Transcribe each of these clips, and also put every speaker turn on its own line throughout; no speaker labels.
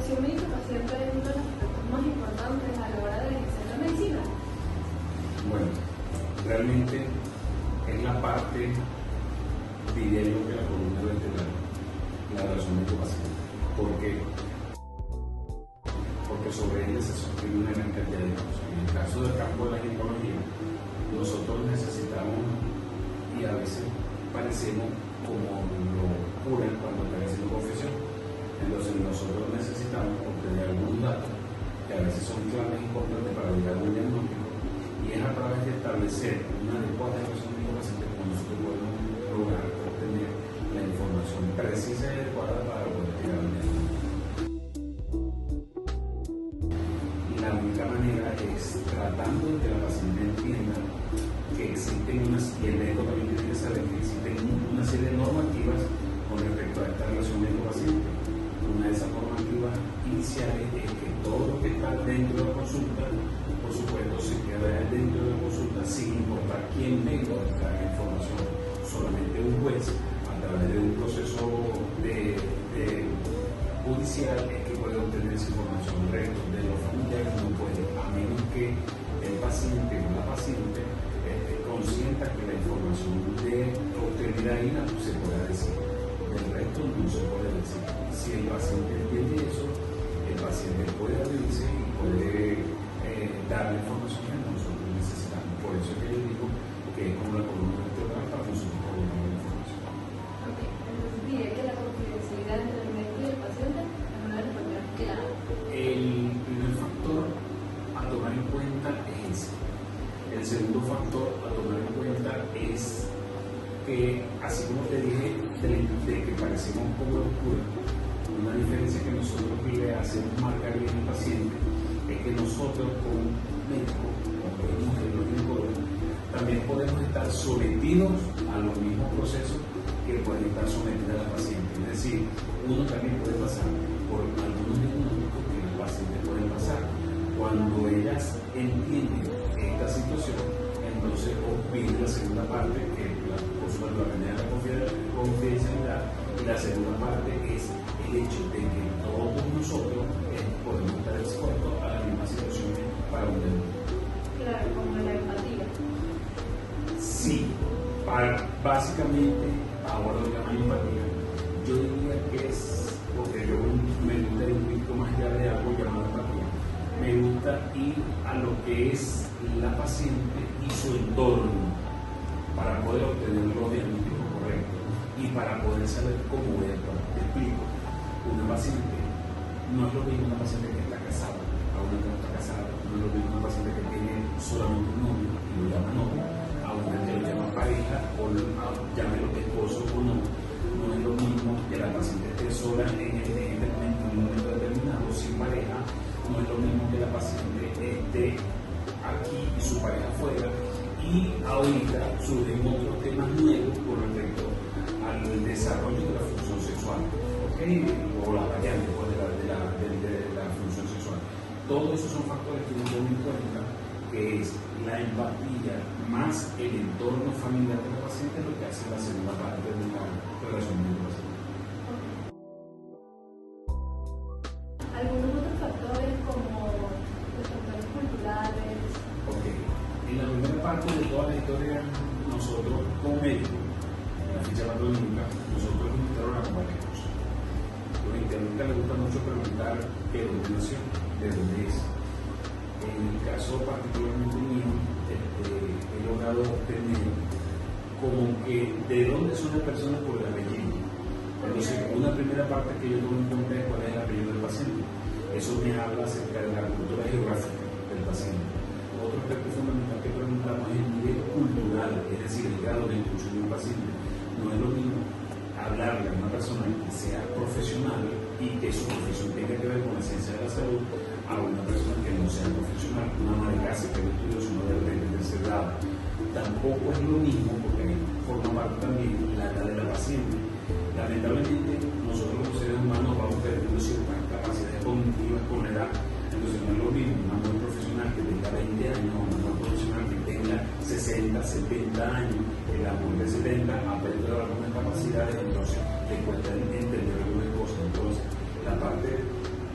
relación médico-paciente es uno de los aspectos más importantes a la hora de ejercer la medicina.
Bueno, realmente es la parte, diría yo, que la columna vertebral, la relación médico-paciente. ¿Por qué? Porque sobre ella se sostiene una gran cantidad de cosas. En el caso del campo de la ginecología, nosotros necesitamos, y a veces parecemos como lo curan cuando están haciendo confesión. Entonces nosotros necesitamos obtener algunos datos que a veces son claves importantes para llegar a un diagnóstico, y es a través de establecer una adecuada relación médico-paciente como nosotros podemos lograr obtener la información precisa y adecuada para poder llegar a un diagnóstico. La única manera es tratando de que la paciente entienda que existen y el médico también tiene que saber que existen una serie de normativas con respecto a esta relación médico-paciente. Una de esas normativas iniciales es que todo lo que está dentro de la consulta, por supuesto, se queda dentro de la consulta sin importar quién venga a buscar la información. Solamente un juez, a través de un proceso judicial, es que puede obtener esa información. El resto de los familiares no puede, a menos que el paciente o la paciente consienta que la información obtenida ahí se pueda decir. El resto no se puede decir. Si el paciente entiende eso, el paciente puede abrirse y puede dar la información que nosotros necesitamos. Por eso es que yo digo que es como la columna vertebral para nosotros coordinar la información.
Ok, entonces diré que la confidencialidad entre el médico y el paciente es una de las primeras claves.
El primer factor a tomar en cuenta es ese. El segundo factor a tomar en cuenta es que, así como te dije, de que parecemos como locura, una diferencia que nosotros le hacemos marcar bien al paciente es que nosotros como médicos, como mujeres ginecólogos, también podemos estar sometidos a los mismos procesos que pueden estar sometidas las pacientes. Es decir, uno también puede pasar por algunos diagnósticos que las pacientes pueden pasar. Cuando ellas entienden esta situación, entonces pide la segunda parte, que por supuesto la primera es la confidencialidad, y la segunda parte es el hecho de que todos nosotros podemos estar expuestos a las mismas situaciones para un diagnóstico.
Claro, como la empatía.
Sí, básicamente, ahora lo llaman empatía. Yo diría que es, porque yo me gusta ir un poquito más allá de algo llamado empatía. Me gusta ir a lo que es la paciente y su entorno para poder obtener los diagnósticos correctos y para poder saber cómo voy a actuar. Te explico. Una paciente no es lo mismo una paciente que está casada a una que no está casada. No es lo mismo una paciente que tiene solamente un novio y lo llama novio, a una que lo llama pareja o llámelo esposo o no. No es lo mismo que la paciente esté sola en un momento determinado, sin pareja. No es lo mismo que la paciente esté aquí y su pareja afuera, y ahorita surgen otros temas nuevos con respecto al desarrollo de la función sexual, ¿okay? O las variantes de la función sexual. Todos esos son factores que uno tiene en cuenta, que es la empatía más el entorno familiar de la paciente, lo que hace la segunda parte de la relación con el paciente.
Algunos otros factores como los factores culturales.
Ok, en la primera parte de toda la historia, nosotros como médicos, en la ficha patológica, nosotros nos interrogamos varias cosas. A los internistas les gusta mucho preguntar qué nació, de dónde es. En el caso particularmente mío, he logrado obtener como que de dónde son las personas por el apellido. Entonces, una primera parte que yo tomo en cuenta es cuál es el apellido del paciente. Eso me habla acerca de la cultura geográfica del paciente. Otro aspecto fundamental que preguntamos es el nivel cultural, es decir, el grado de instrucción de un paciente. No es lo mismo hablarle a una persona que sea profesional y que su profesión tenga que ver con la ciencia de la salud a una persona que no sea profesional, una ama de casa que no estudió sino de tercer grado. Tampoco es lo mismo, porque forma parte también la edad de la paciente. Lamentablemente, nosotros los seres humanos vamos perdiendo ciertas capacidades cognitivas con la edad. Entonces, no es lo mismo una mujer profesional que tenga 20 años o una mujer profesional que tenga 60, 70 años. La mujer de 70 ha perdido algunas capacidades, entonces le cuesta entender algunas cosas. Entonces, la parte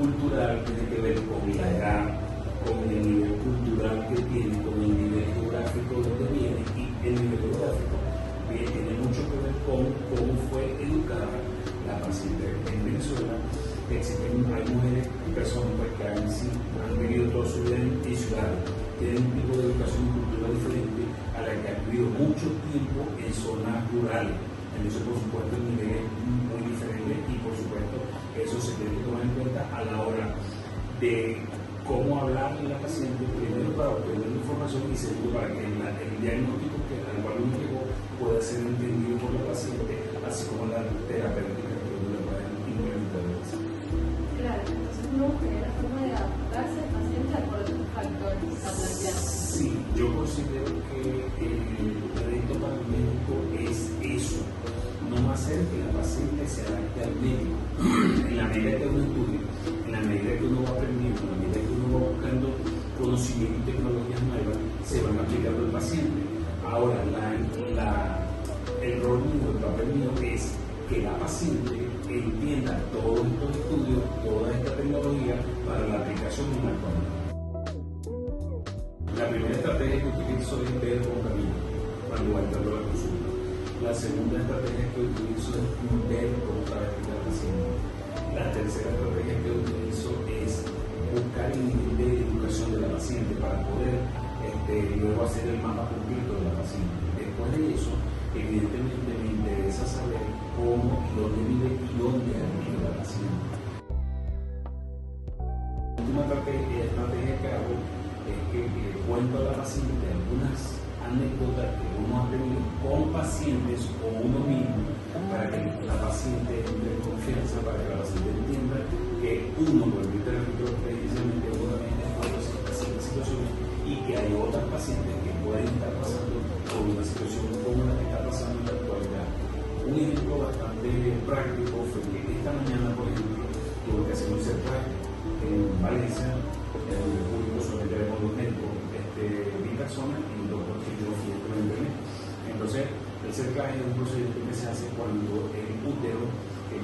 cultural tiene que ver con la edad, con el nivel cultural que tiene, con el nivel geográfico donde viene, y el nivel geográfico tiene mucho que ver con cómo fue educada la paciente. En Venezuela hay mujeres, personas que han vivido toda su vida en ciudades, tienen un tipo de educación y cultura diferente a la que han vivido mucho tiempo en zonas rurales. Entonces, por supuesto, el nivel es muy diferente y, por supuesto, eso se tiene que tomar en cuenta a la hora de cómo hablarle a la paciente, primero para obtener la información y segundo para que el diagnóstico al cual uno llegó pueda ser entendido por la paciente, así como la terapéutica que uno le pueda implementar.
Claro, entonces uno buscaría la forma de adaptarse al paciente de acuerdo a los factores a plantear.
Sí, yo considero que el reto para el médico es eso, no hacer que la paciente se adapte al médico. En la medida que uno estudia, en la medida que uno va aprendiendo, en la medida que uno va buscando conocimiento y tecnologías nuevas, se van aplicando al paciente. Ahora, el rol mío, el papel mío es que la paciente entienda todos estos estudios, toda esta tecnología para la aplicación en la conducta. La primera estrategia que utilizo es ver con camino cuando va entrando a la consulta. La segunda estrategia que utilizo es ver cómo trabaja el paciente. La tercera estrategia que utilizo es buscar el nivel de educación de la paciente para poder luego hacer el mapa completo de la paciente. Después de eso, evidentemente me interesa saber cómo y dónde vive y dónde vive la paciente. La última estrategia que hago es que cuento a la paciente algunas anécdotas que uno ha tenido con pacientes o uno mismo para que la paciente entre en confianza, para que la paciente entienda que uno, por el terapeuta, precisamente uno también está pasando ciertas situaciones y que hay otras pacientes que pueden estar pasando por una situación como la que está pasando en la actualidad. Un ejemplo bastante práctico fue que esta mañana, por ejemplo, tuve que hacer un CERCLAS en Valencia, en el público solamente tenemos dos médicos, mi persona y dos porque yo fui el primer. Entonces, el CERCLAS es un procedimiento que se hace cuando el útero, el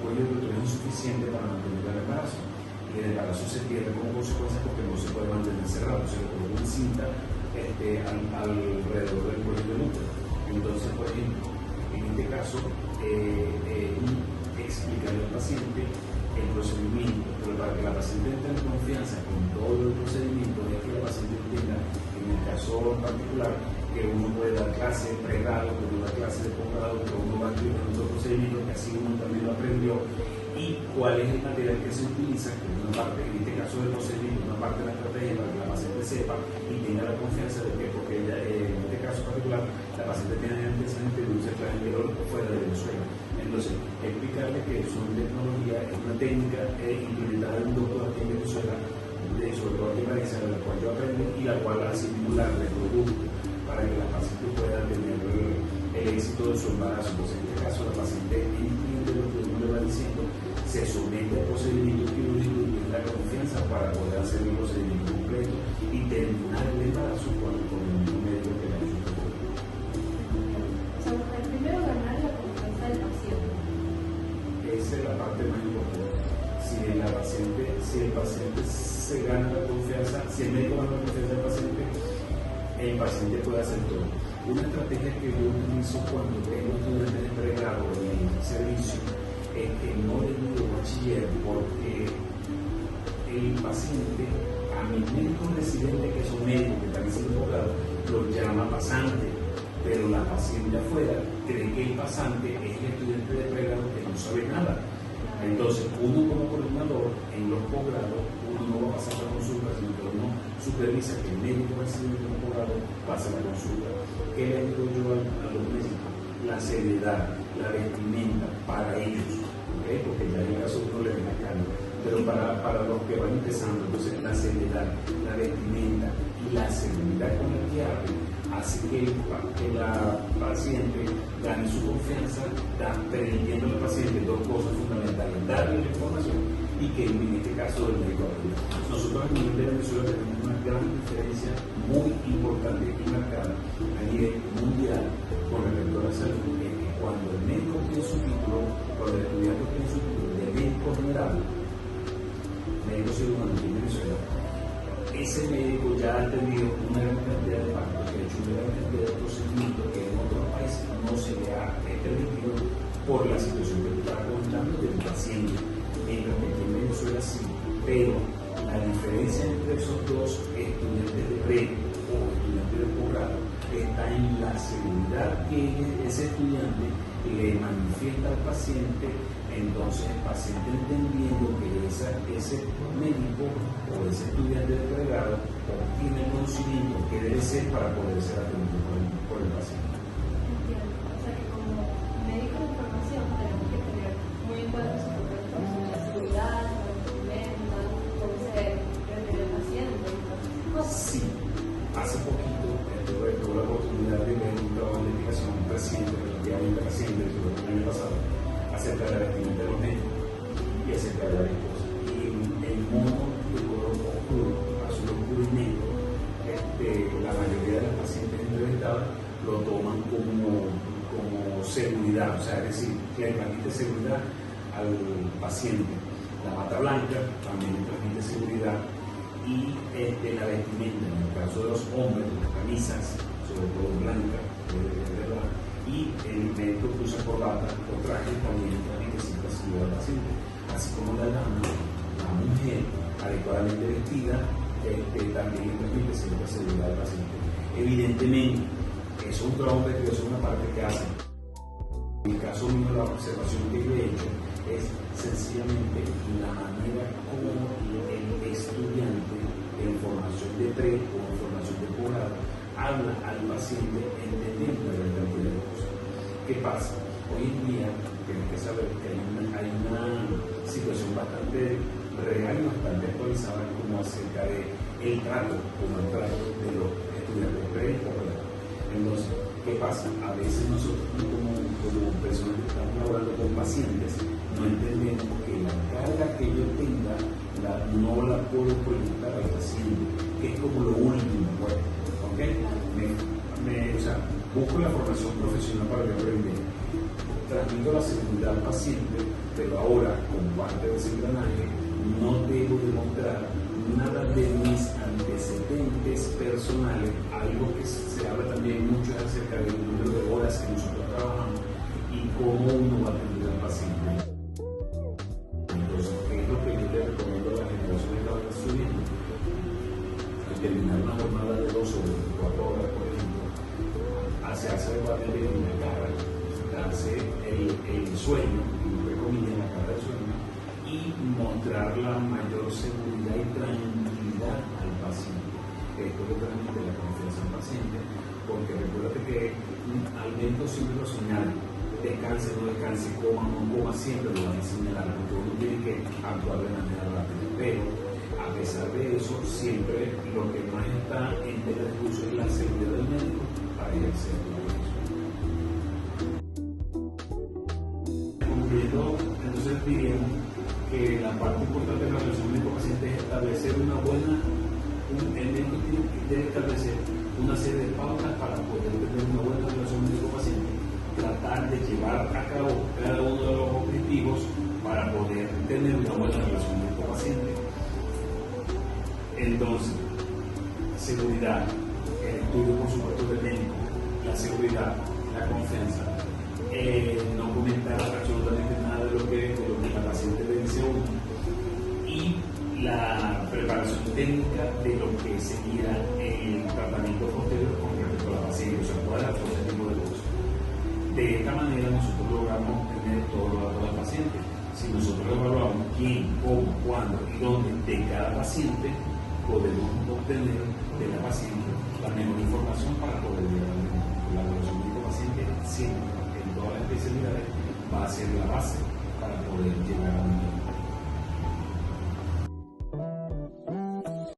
cuello del útero es insuficiente para mantener el embarazo. Y el embarazo se pierde como consecuencia porque no se puede mantener cerrado, se le pone una cinta alrededor del cuello del útero. Entonces, por ejemplo, en este caso, explicarle al paciente el procedimiento, pero para que la paciente entre en confianza con todo el procedimiento, es que la paciente entienda, en el caso particular, que uno puede dar clase de pregrado, que uno da clase de posgrado, que uno va a escribir otro procedimiento, que así uno también lo aprendió, y cuál es el material que se utiliza, que es una parte, en este caso del procedimiento, una parte de la estrategia para que la paciente sepa y tenga la confianza de que, porque ella, en este caso particular, la paciente tiene antecedentes de un CERCLAS anterior fuera de Venezuela. Entonces, explicarle que es una tecnología, es una técnica implementada en un doctor aquí en Venezuela, sobre todo aquí en Valencia, de la cual yo aprendí y la cual así la reproduzco para que la paciente pueda tener el éxito de su embarazo. Pues en este caso, la paciente entiende lo que uno le va diciendo, se somete al procedimiento quirúrgico y tiene la confianza para poder hacer el procedimiento completo y terminar el embarazo con el mismo médico que la hizo.
O sea, buscar primero ganar la confianza del paciente.
Esa es la parte más importante. Si el paciente se gana la confianza, si el médico gana la confianza del paciente, el paciente puede hacer todo. Una estrategia que yo utilizo cuando tengo estudiantes de pregrado en el servicio es que no le digo bachiller, porque el paciente, a mis médicos residentes que son médicos que están haciendo posgrado, los llama pasante, pero la paciente afuera cree que el pasante es el estudiante de pregrado que no sabe nada. Entonces, uno como coordinador en los posgrados, uno no va a pasar la consulta, sino que uno supervisa que el médico residente de posgrado pase la consulta. ¿Qué le digo yo a los médicos? La seriedad, la vestimenta para ellos, ¿okay? Porque ya en el caso uno le deja cambio, pero para los que van empezando, entonces la seriedad, la vestimenta y la seguridad con la que hablen, así que la paciente gane su confianza, permitiendo al paciente dos cosas fundamentales: darle la información y que en este caso del médico acude. Nosotros en el nivel de Venezuela tenemos una gran diferencia muy importante y marcada a nivel mundial con respecto a la salud, es que cuando el médico tiene su título, cuando el estudiante tiene su título de médico general, médico cirujano aquí en Venezuela, ese médico ya ha tenido una gran cantidad de partos, que ha hecho una gran cantidad de procedimientos que en otros países no se le ha permitido por la situación que tú estás contando del paciente, mientras que aquí en Venezuela sí, pero la diferencia entre esos dos estudiantes de pre o estudiantes de posgrado está en la seguridad que ese estudiante le manifiesta al paciente. Entonces el paciente, entendiendo que ese médico o ese estudiante de pregrado obtiene el conocimiento que debe ser para poder ser atendido por el paciente.
Entiendo. O sea que como médicos de formación tenemos que tener muy en cuenta su propio entorno, la seguridad, la vestimenta, cómo se refiere al paciente y todas esas cosas.
Sí, hace poquito tuve la oportunidad de ver un trabajo de investigación reciente, relativamente reciente, el año pasado, acerca de la vestimenta de los médicos y acerca de la esposa. Y el mono de color oscuro, azul oscuro y negro, la mayoría de las pacientes entrevistadas lo toman como seguridad, o sea, es decir, que le transmite seguridad al paciente. La bata blanca también le transmite seguridad y la vestimenta, en el caso de los hombres, las camisas, sobre todo blancas, ¿verdad? Y el médico que usa corbata o traje también transmite cierta seguridad al paciente, así como la dama, la mujer adecuadamente vestida, también transmite cierta seguridad al paciente. Evidentemente, eso es un trabajo de eso es una parte que hacen. En el caso mío, la observación que yo he hecho es sencillamente la manera como el estudiante en formación de pre o en formación de posgrado habla al paciente entendiendo la cantidad de cosas. ¿Qué pasa? Hoy en día tienes que saber que hay una situación bastante real y bastante actualizada como acerca de el trato de los estudiantes pre y posgrado. Entonces, ¿qué pasa? A veces nosotros como personas que estamos hablando con pacientes no entendemos que la carga que yo tenga no la puedo proyectar al paciente, que es como lo último, pues, ¿ok? O sea, busco la formación profesional para que aprenda, transmito la seguridad al paciente, pero ahora, como parte de ese engranaje, no debo demostrar nada de mis antecedentes personales, algo que se habla también mucho acerca del número de horas que nosotros trabajamos y cómo uno va a atender al paciente. Entonces, ¿qué es lo que yo le recomiendo a la generación que está estudiando? Al terminar una jornada de 2 o 24 horas, por ejemplo, hacerse adecuadamente en la cara, darse el sueño, entre comillas, en la cara del sueño, y mostrar la mayor seguridad y tranquilidad al paciente. Esto le transmite la confianza al paciente, porque recuérdate que al médico siempre lo señala, descanse, no descanse, coma, no coma, siempre lo van a señalar, porque uno tiene que actuar de manera rápida. Pero a pesar de eso, siempre lo que más está en el recurso es la seguridad del médico para ejercer la profesión. Concluyendo, entonces diríamos que la parte importante de la relación médico-paciente es establecer el médico debe establecer una serie de pautas para poder tener una buena relación médico-paciente, tratar de llevar a cabo cada uno de los objetivos para poder tener una buena relación médico-paciente. Entonces, seguridad, el estudio por supuesto del médico, la seguridad, la confianza, no comentar absolutamente nada de lo que la paciente le dice a uno, y la preparación técnica de lo que sería el tratamiento posterior con respecto a la paciente, o sea, cuál es todo ese tipo de cosas. De esta manera nosotros logramos tener todos los datos del paciente. Si nosotros evaluamos quién, cómo, cuándo y dónde de cada paciente, podemos obtener de la paciente la mejor información para poder llegar al médico. La relación médico-paciente siempre, en todas las especialidades, va a ser la base para poder llegar al médico.